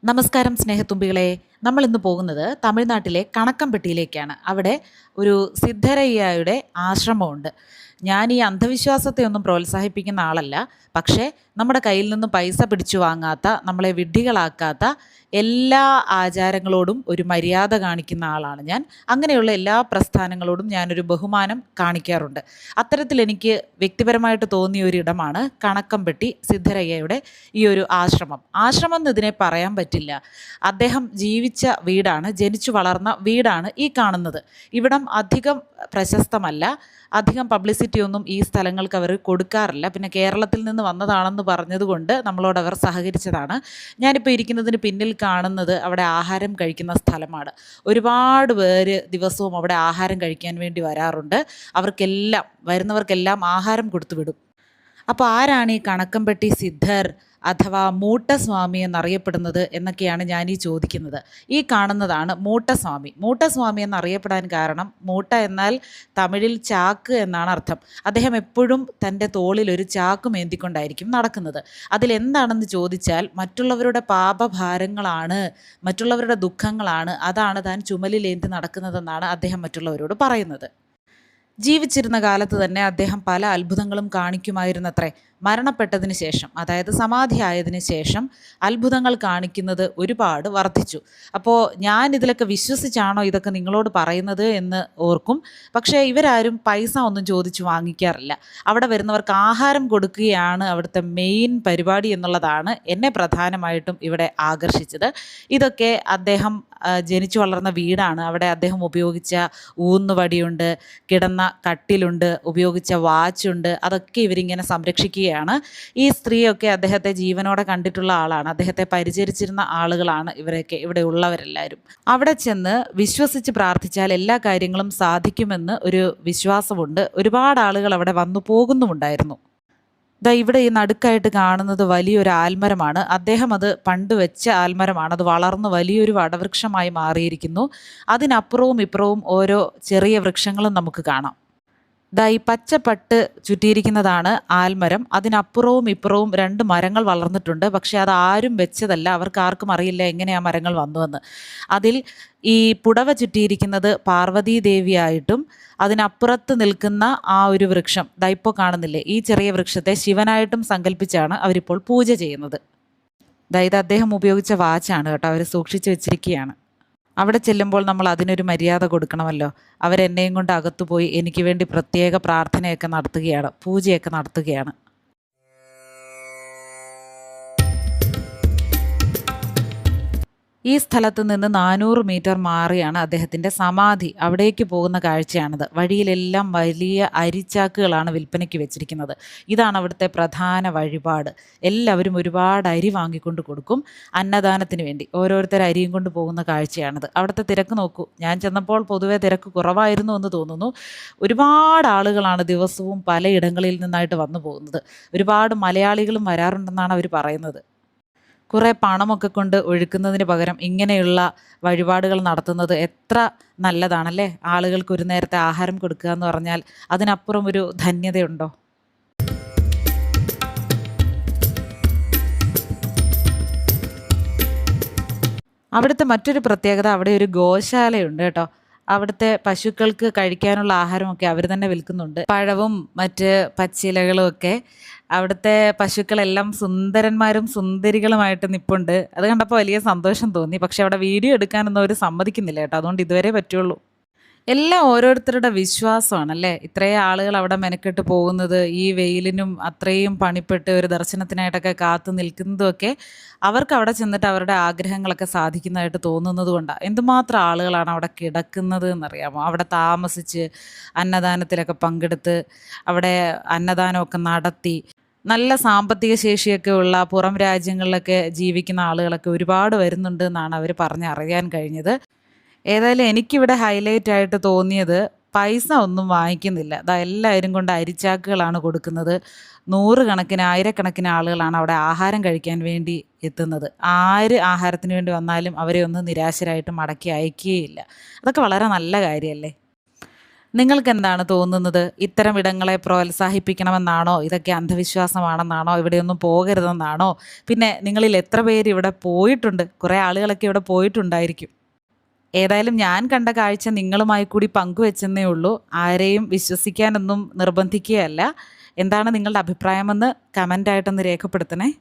നമസ്കാരം സ്നേഹത്തുമ്പികളെ. നമ്മൾ ഇന്ന് പോകുന്നത് തമിഴ്നാട്ടിലെ കണക്കംപെട്ടിയിലേക്കാണ്. അവിടെ ഒരു സിദ്ധരയ്യയുടെ ആശ്രമമുണ്ട്. ഞാൻ ഈ അന്ധവിശ്വാസത്തെ ഒന്നും പ്രോത്സാഹിപ്പിക്കുന്ന ആളല്ല. പക്ഷേ നമ്മുടെ കയ്യിൽ നിന്ന് പൈസ പിടിച്ചു വാങ്ങാത്ത, നമ്മളെ വിഡ്ഢികളാക്കാത്ത എല്ലാ ആചാരങ്ങളോടും ഒരു മര്യാദ കാണിക്കുന്ന ആളാണ് ഞാൻ. അങ്ങനെയുള്ള എല്ലാ പ്രസ്ഥാനങ്ങളോടും ഞാനൊരു ബഹുമാനം കാണിക്കാറുണ്ട്. അത്തരത്തിൽ എനിക്ക് വ്യക്തിപരമായിട്ട് തോന്നിയ ഒരിടമാണ് കണക്കംപെട്ടി സിദ്ധരയ്യയുടെ ഈ ഒരു ആശ്രമം. ആശ്രമം എന്ന് ഇതിനെ പറയാൻ പറ്റില്ല. അദ്ദേഹം ജീവിച്ച വീടാണ്, ജനിച്ചു വളർന്ന വീടാണ് ഈ കാണുന്നത്. ഇവിടം അധികം പ്രശസ്തമല്ല, അധികം പബ്ലിസിറ്റി ഒന്നും ഈ സ്ഥലങ്ങൾക്ക് അവർ കൊടുക്കാറില്ല. പിന്നെ കേരളത്തിൽ നിന്ന് വന്നതാണെന്ന് പറഞ്ഞതുകൊണ്ട് നമ്മളോട് അവർ സഹകരിച്ചതാണ്. ഞാനിപ്പോൾ ഇരിക്കുന്നതിന് പിന്നിൽ കാണുന്നത് അവിടെ ആഹാരം കഴിക്കുന്ന സ്ഥലമാണ്. ഒരുപാട് പേര് ദിവസവും അവിടെ ആഹാരം കഴിക്കാൻ വേണ്ടി വരാറുണ്ട്. വരുന്നവർക്കെല്ലാം ആഹാരം കൊടുത്തു വിടും. അപ്പോൾ ആരാണ് ഈ കണക്കംപെട്ടി സിദ്ധർ അഥവാ മൂട്ടസ്വാമി എന്നറിയപ്പെടുന്നത് എന്നൊക്കെയാണ് ഞാൻ ഈ ചോദിക്കുന്നത്. ഈ കാണുന്നതാണ് മൂട്ടസ്വാമി. മൂട്ടസ്വാമി എന്നറിയപ്പെടാൻ കാരണം, മൂട്ട എന്നാൽ തമിഴിൽ ചാക്ക് എന്നാണ് അർത്ഥം. അദ്ദേഹം എപ്പോഴും തൻ്റെ തോളിൽ ഒരു ചാക്ക് മേന്തിക്കൊണ്ടായിരിക്കും നടക്കുന്നത്. അതിലെന്താണെന്ന് ചോദിച്ചാൽ, മറ്റുള്ളവരുടെ പാപഭാരങ്ങളാണ്, മറ്റുള്ളവരുടെ ദുഃഖങ്ങളാണ്, അതാണ് താൻ ചുമലിലേന്തി നടക്കുന്നതെന്നാണ് അദ്ദേഹം മറ്റുള്ളവരോട് പറയുന്നത്. ജീവിച്ചിരുന്ന കാലത്ത് തന്നെ അദ്ദേഹം പല അത്ഭുതങ്ങളും കാണിക്കുമായിരുന്നത്രേ. മരണപ്പെട്ടതിന് ശേഷം, അതായത് സമാധിയായതിനു ശേഷം അത്ഭുതങ്ങൾ കാണിക്കുന്നത് ഒരുപാട് വർദ്ധിച്ചു. അപ്പോൾ ഞാൻ ഇതിലൊക്കെ വിശ്വസിച്ചാണോ ഇതൊക്കെ നിങ്ങളോട് പറയുന്നത് എന്ന് ഓർക്കും. പക്ഷേ ഇവരാരും പൈസ ഒന്നും ചോദിച്ചു വാങ്ങിക്കാറില്ല. അവിടെ വരുന്നവർക്ക് ആഹാരം കൊടുക്കുകയാണ് അവിടുത്തെ മെയിൻ പരിപാടി എന്നുള്ളതാണ് എന്നെ പ്രധാനമായിട്ടും ഇവിടെ ആകർഷിച്ചത്. ഇതൊക്കെ അദ്ദേഹം ജനിച്ചു വളർന്ന വീടാണ്. അവിടെ അദ്ദേഹം ഉപയോഗിച്ച ഊന്നുവടിയുണ്ട്, കിടന്ന കട്ടിലുണ്ട്, ഉപയോഗിച്ച വാച്ചുണ്ട്. അതൊക്കെ ഇവരിങ്ങനെ സംരക്ഷിക്കുകയാണ്. ഈ സ്ത്രീയൊക്കെ അദ്ദേഹത്തെ ജീവനോടെ കണ്ടിട്ടുള്ള ആളാണ്. അദ്ദേഹത്തെ പരിചരിച്ചിരുന്ന ആളുകളാണ് ഇവരൊക്കെ, ഇവിടെ ഉള്ളവരെല്ലാവരും. അവിടെ ചെന്ന് വിശ്വസിച്ച് പ്രാർത്ഥിച്ചാൽ എല്ലാ കാര്യങ്ങളും സാധിക്കുമെന്ന് ഒരു വിശ്വാസമുണ്ട്. ഒരുപാട് ആളുകൾ അവിടെ വന്നു പോകുന്നുമുണ്ടായിരുന്നു. ഇവിടെ ഈ നടുക്കായിട്ട് കാണുന്നത് വലിയൊരു ആൽമരമാണ്. അദ്ദേഹം അത് പണ്ട് വെച്ച ആൽമരമാണ്. അത് വളർന്ന് വലിയൊരു വടവൃക്ഷമായി മാറിയിരിക്കുന്നു. അതിനപ്പുറവും ഇപ്പുറവും ഓരോ ചെറിയ വൃക്ഷങ്ങളും നമുക്ക് കാണാം. ഈ പച്ചപ്പട്ട് ചുറ്റിയിരിക്കുന്നതാണ് ആൽമരം. അതിനപ്പുറവും ഇപ്പുറവും 2 മരങ്ങൾ വളർന്നിട്ടുണ്ട്. പക്ഷേ അത് ആരും വെച്ചതല്ല. അവർക്ക് ആർക്കും അറിയില്ല എങ്ങനെ ആ മരങ്ങൾ വന്നുവെന്ന്. അതിൽ ഈ പുടവ ചുറ്റിയിരിക്കുന്നത് പാർവതീ ദേവിയായിട്ടും, അതിനപ്പുറത്ത് നിൽക്കുന്ന ആ ഒരു വൃക്ഷം ഇപ്പോൾ കാണുന്നില്ലേ, ഈ ചെറിയ വൃക്ഷത്തെ ശിവനായിട്ടും സങ്കല്പിച്ചാണ് അവരിപ്പോൾ പൂജ ചെയ്യുന്നത്. ഇത് അദ്ദേഹം ഉപയോഗിച്ച വാച്ചാണ് കേട്ടോ, അവർ സൂക്ഷിച്ചു വെച്ചിരിക്കുകയാണ്. അവിടെ ചെല്ലുമ്പോൾ നമ്മൾ അതിനൊരു മര്യാദ കൊടുക്കണമല്ലോ. അവരെന്നെയും കൊണ്ട് അകത്തുപോയി എനിക്ക് വേണ്ടി പ്രത്യേക പ്രാർത്ഥനയൊക്കെ നടത്തുകയാണ്, പൂജയൊക്കെ നടത്തുകയാണ്. ഈ സ്ഥലത്ത് നിന്ന് 400 മീറ്റർ മാറിയാണ് അദ്ദേഹത്തിൻ്റെ സമാധി. അവിടേക്ക് പോകുന്ന കാഴ്ചയാണിത്. വഴിയിലെല്ലാം വലിയ അരിച്ചാക്കുകളാണ് വിൽപ്പനയ്ക്ക് വെച്ചിരിക്കുന്നത്. ഇതാണ് അവിടുത്തെ പ്രധാന വഴിപാട്. എല്ലാവരും ഒരുപാട് അരി വാങ്ങിക്കൊണ്ട് കൊടുക്കും അന്നദാനത്തിന് വേണ്ടി. ഓരോരുത്തർ അരിയും കൊണ്ട് പോകുന്ന കാഴ്ചയാണിത്. അവിടുത്തെ തിരക്ക് നോക്കൂ. ഞാൻ ചെന്നപ്പോൾ പൊതുവെ തിരക്ക് കുറവായിരുന്നു എന്ന് തോന്നുന്നു. ഒരുപാട് ആളുകളാണ് ദിവസവും പലയിടങ്ങളിൽ നിന്നായിട്ട് വന്നു പോകുന്നത്. ഒരുപാട് മലയാളികളും വരാറുണ്ടെന്നാണ് അവർ പറയുന്നത്. കുറേ പണമൊക്കെ കൊണ്ട് ഒഴുക്കുന്നതിന് പകരം ഇങ്ങനെയുള്ള വഴിപാടുകൾ നടത്തുന്നത് എത്ര നല്ലതാണല്ലേ. ആളുകൾക്ക് ഒരു നേരത്തെ ആഹാരം കൊടുക്കുക എന്ന് പറഞ്ഞാൽ അതിനപ്പുറം ഒരു ധന്യതയുണ്ടോ? അവിടുത്തെ മറ്റൊരു പ്രത്യേകത, അവിടെ ഒരു ഗോശാലയുണ്ട് കേട്ടോ. അവിടുത്തെ പശുക്കൾക്ക് കഴിക്കാനുള്ള ആഹാരമൊക്കെ അവർ തന്നെ വിൽക്കുന്നുണ്ട്. പഴവും മറ്റ് പച്ചിലകളും ഒക്കെ. അവിടുത്തെ പശുക്കളെല്ലാം സുന്ദരന്മാരും സുന്ദരികളുമായിട്ട് നിൽപ്പുണ്ട്. അത് കണ്ടപ്പോൾ വലിയ സന്തോഷം തോന്നി. പക്ഷെ അവിടെ വീഡിയോ എടുക്കാനൊന്നും അവർ സമ്മതിക്കുന്നില്ല കേട്ടോ. അതുകൊണ്ട് ഇതുവരെ പറ്റുള്ളൂ. എല്ലാം ഓരോരുത്തരുടെ വിശ്വാസമാണല്ലേ. ഇത്രയും ആളുകൾ അവിടെ മെനക്കെട്ട് പോകുന്നത്, ഈ വെയിലിനും അത്രയും പണിപ്പെട്ട് ഒരു ദർശനത്തിനായിട്ടൊക്കെ കാത്തു നിൽക്കുന്നതുമൊക്കെ അവർക്ക് അവിടെ ചെന്നിട്ട് അവരുടെ ആഗ്രഹങ്ങളൊക്കെ സാധിക്കുന്നതായിട്ട് തോന്നുന്നത് കൊണ്ടാണ്. എന്തുമാത്രം ആളുകളാണ് അവിടെ കിടക്കുന്നത് എന്നറിയാമോ. അവിടെ താമസിച്ച് അന്നദാനത്തിലൊക്കെ പങ്കെടുത്ത് അവിടെ അന്നദാനമൊക്കെ നടത്തി നല്ല സാമ്പത്തിക ശേഷിയൊക്കെ ഉള്ള പുറം രാജ്യങ്ങളിലൊക്കെ ജീവിക്കുന്ന ആളുകളൊക്കെ ഒരുപാട് വരുന്നുണ്ട് എന്നാണ് അവർ പറഞ്ഞറിയാൻ കഴിഞ്ഞത്. ഏതായാലും എനിക്കിവിടെ ഹൈലൈറ്റ് ആയിട്ട് തോന്നിയത്, പൈസ ഒന്നും വാങ്ങിക്കുന്നില്ല. എല്ലാവരും കൊണ്ട് അരിച്ചാക്കുകളാണ് കൊടുക്കുന്നത്. 100 കണക്കിന് 1000 ആളുകളാണ് അവിടെ ആഹാരം കഴിക്കാൻ വേണ്ടി എത്തുന്നത്. ആര് ആഹാരത്തിന് വേണ്ടി വന്നാലും അവരെ ഒന്നും നിരാശരായിട്ട് മടക്കി അയക്കുകയില്ല. അതൊക്കെ വളരെ നല്ല കാര്യമല്ലേ. നിങ്ങൾക്കെന്താണ് തോന്നുന്നത്? ഇത്തരം ഇടങ്ങളെ പ്രോത്സാഹിപ്പിക്കണമെന്നാണോ? ഇതൊക്കെ അന്ധവിശ്വാസമാണെന്നാണോ? ഇവിടെയൊന്നും പോകരുതെന്നാണോ? പിന്നെ നിങ്ങളിൽ എത്ര പേര് ഇവിടെ പോയിട്ടുണ്ട്? കുറേ ആളുകളൊക്കെ ഇവിടെ പോയിട്ടുണ്ടായിരിക്കും. ഏതായാലും ഞാൻ കണ്ട കാഴ്ച നിങ്ങളുമായി കൂടി പങ്കുവെച്ചെന്നേ ഉള്ളൂ. ആരെയും വിശ്വസിക്കാനൊന്നും നിർബന്ധിക്കുകയല്ല. എന്താണ് നിങ്ങളുടെ അഭിപ്രായമെന്ന് കമൻ്റായിട്ടൊന്ന് രേഖപ്പെടുത്തണേ.